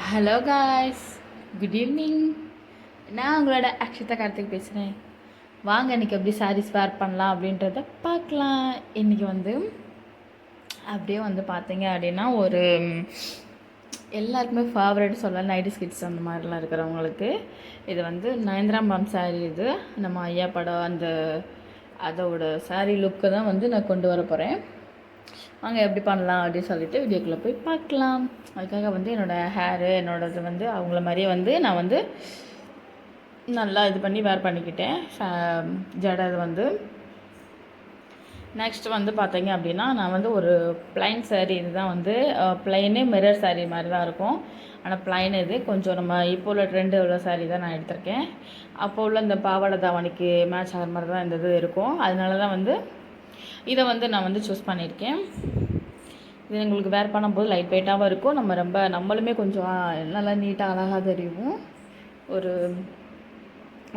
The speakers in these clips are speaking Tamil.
Hello guys, good evening. நான் உங்களோட அக்ஷிதா கார்த்திக் பேசுகிறேன். வாங்க இன்றைக்கி எப்படி சாரீஸ் வேர் பண்ணலாம் அப்படின்றத பார்க்கலாம். இன்றைக்கி அப்படியே பார்த்தீங்க அப்படின்னா ஒரு எல்லாருக்குமே ஃபேவரட் சொல்லலாம், நைட்டி ஸ்கிட்ஸ் அந்த மாதிரிலாம் இருக்கிறவங்களுக்கு இது நயன்தாரா மேம் சாரீ. இது நம்ம ஐயா படம் அதோட சாரீ லுக்கு தான் நான் கொண்டு வர போகிறேன். வாங்க எப்படி பண்ணலாம் அப்படின்னு சொல்லிட்டு வீடியோக்குள்ளே போய் பார்க்கலாம். அதுக்காக என்னோடய ஹேரு என்னோடது அவங்கள மாதிரியே நான் நல்லா இது பண்ணி வேர் பண்ணிக்கிட்டேன். ஜடை நெக்ஸ்ட் பார்த்தீங்க அப்படின்னா நான் ஒரு ப்ளைன் சாரீ. இதுதான் ப்ளைனு மிரர் சாரீ மாதிரி தான் இருக்கும். ஆனால் ப்ளைன் இது கொஞ்சம் நம்ம இப்போ உள்ள ட்ரெண்டு உள்ள சாரீ தான் நான் எடுத்திருக்கேன். அப்போ உள்ள இந்த பாவாடை தாவணிக்கு மேட்ச் ஆகிற மாதிரி தான் இந்த இது இருக்கும். அதனால தான் இதை நான் சூஸ் பண்ணியிருக்கேன். இது எங்களுக்கு வேர் பண்ணும்போது லைட் வெயிட்டாகவும் இருக்கும். நம்மளுமே கொஞ்சம் நல்லா நீட்டாக அழகாக தெரியும். ஒரு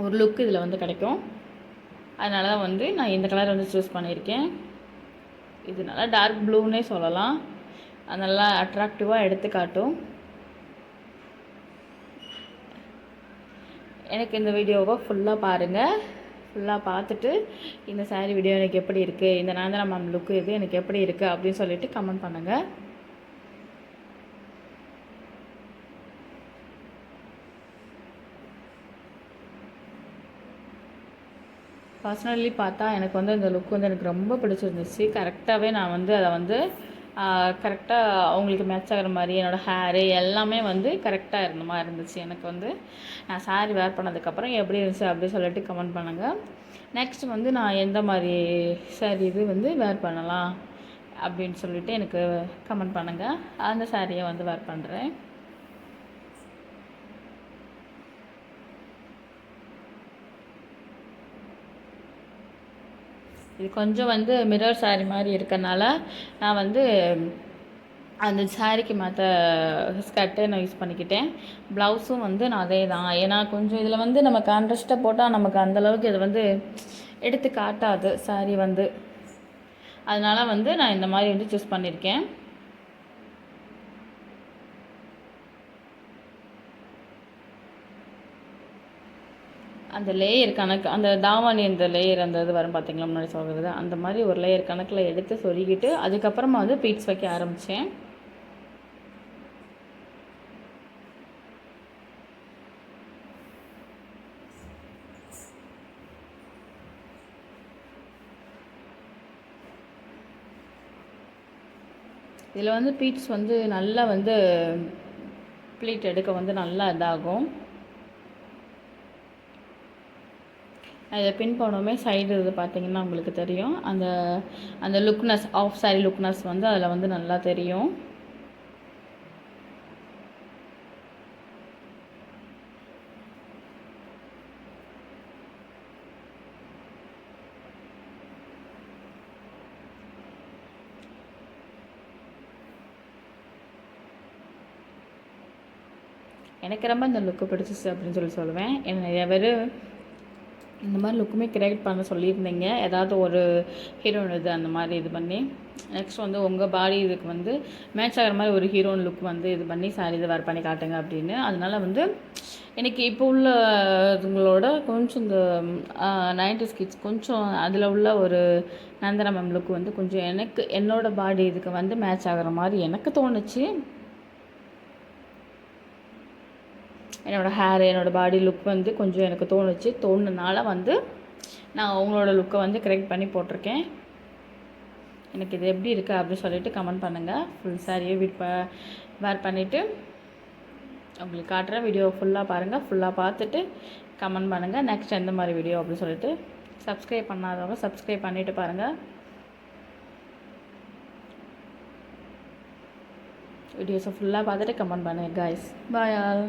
ஒரு லுக் இதில் கிடைக்கும். அதனால தான் நான் இந்த கலர் சூஸ் பண்ணியிருக்கேன். இது நல்லா டார்க் ப்ளூன்னே சொல்லலாம். அது நல்லா அட்ராக்டிவாக எடுத்து காட்டும். எனக்கு இந்த வீடியோவை ஃபுல்லாக பாருங்கள். ஃபுல்லாக பார்த்துட்டு இந்த சாரீ வீடியோ எனக்கு எப்படி இருக்குது, இந்த நயன்தாரா மேம் லுக்கு இது எனக்கு எப்படி இருக்குது அப்படின்னு சொல்லிட்டு கமெண்ட் பண்ணுங்கள். பர்சனலி பார்த்தா எனக்கு இந்த லுக் எனக்கு ரொம்ப பிடிச்சிருந்துச்சு. கரெக்டாகவே நான் அதை கரெக்டாக அவங்களுக்கு மேட்ச் ஆகிற மாதிரி என்னோடய ஹேரு எல்லாமே கரெக்டாக இருந்த மாதிரி இருந்துச்சு. எனக்கு நான் சாரீ வேர் பண்ணதுக்கப்புறம் எப்படி இருந்துச்சு அப்படி சொல்லிட்டு கமெண்ட் பண்ணுங்கள். நெக்ஸ்ட் நான் எந்த மாதிரி சாரீ இது வேர் பண்ணலாம் அப்படின்னு சொல்லிட்டு எனக்கு கமெண்ட் பண்ணுங்கள். அந்த சாரியை வேர் பண்ணுறேன். இது கொஞ்சம் மிரர் சாரீ மாதிரி இருக்கறனால நான் அந்த சாரீக்கு மற்ற ஸ்கர்ட்டை நான் யூஸ் பண்ணிக்கிட்டேன். ப்ளவுஸும் நான் அதே தான். ஏன்னா கொஞ்சம் இதில் நம்ம கான்ட்ராஸ்ட்டாக போட்டால் நமக்கு அந்தளவுக்கு இது எடுத்து காட்டாது சாரீ அதனால் நான் இந்த மாதிரி சூஸ் பண்ணியிருக்கேன். அந்த லேயர் கணக்கு, அந்த தாவாணி அந்த லேயர் அந்த இது வரும் பார்த்திங்களா முன்னாடி சொல்கிறது, அந்த மாதிரி ஒரு லேயர் கணக்கில் எடுத்து சொருகிட்டு அதுக்கப்புறமா பீட்ஸ் வைக்க ஆரம்பித்தேன். இதில் பீட்ஸ் நல்லா ப்ளீட் எடுக்க நல்லா இதாகும். இதை பின் பண்ணவுமே சைடு இது பார்த்திங்கன்னா உங்களுக்கு தெரியும். அந்த அந்த லுக்னஸ், ஆஃப் சாரீ லுக்னஸ் அதில் நல்லா தெரியும். எனக்கு ரொம்ப இந்த லுக்கு பிடிச்சிச்சு அப்படின்னு சொல்லுவேன். என்ன நிறைய பேர் இந்த மாதிரி லுக்குமே கிரியேட் பண்ண சொல்லியிருந்தீங்க. ஏதாவது ஒரு ஹீரோயின் இது அந்த மாதிரி இது பண்ணி நெக்ஸ்ட் உங்கள் பாடி இதுக்கு மேட்ச் ஆகிற மாதிரி ஒரு ஹீரோயின் லுக் இது பண்ணி சாரீ இது வேர் பண்ணி காட்டுங்க அப்படின்னு. அதனால் எனக்கு இப்போ உள்ள இதுங்களோட கொஞ்சம் இந்த 90s கிட்ஸ் கொஞ்சம் அதில் உள்ள ஒரு நயன்தாரா மேம் லுக் கொஞ்சம் எனக்கு என்னோடய பாடி இதுக்கு மேட்ச் ஆகிற மாதிரி எனக்கு தோணுச்சு. என்னோடய ஹேர் என்னோடய பாடி லுக் கொஞ்சம் எனக்கு தோணுனால நான் அவங்களோட லுக்கை கரெக்ட் பண்ணி போட்டிருக்கேன். எனக்கு இது எப்படி இருக்குது அப்படின்னு சொல்லிட்டு கமெண்ட் பண்ணுங்கள். ஃபுல் சாரியை வேர் பண்ணிவிட்டு உங்களுக்கு காட்டுற வீடியோ ஃபுல்லாக பாருங்கள். ஃபுல்லாக பார்த்துட்டு கமெண்ட் பண்ணுங்கள் நெக்ஸ்ட் எந்த மாதிரி வீடியோ அப்படின்னு சொல்லிட்டு. சப்ஸ்கிரைப் பண்ணாதவங்க சப்ஸ்கிரைப் பண்ணிவிட்டு பாருங்கள். வீடியோஸை ஃபுல்லாக பார்த்துட்டு கமெண்ட் பண்ணுங்கள் காய்ஸ். Bye all.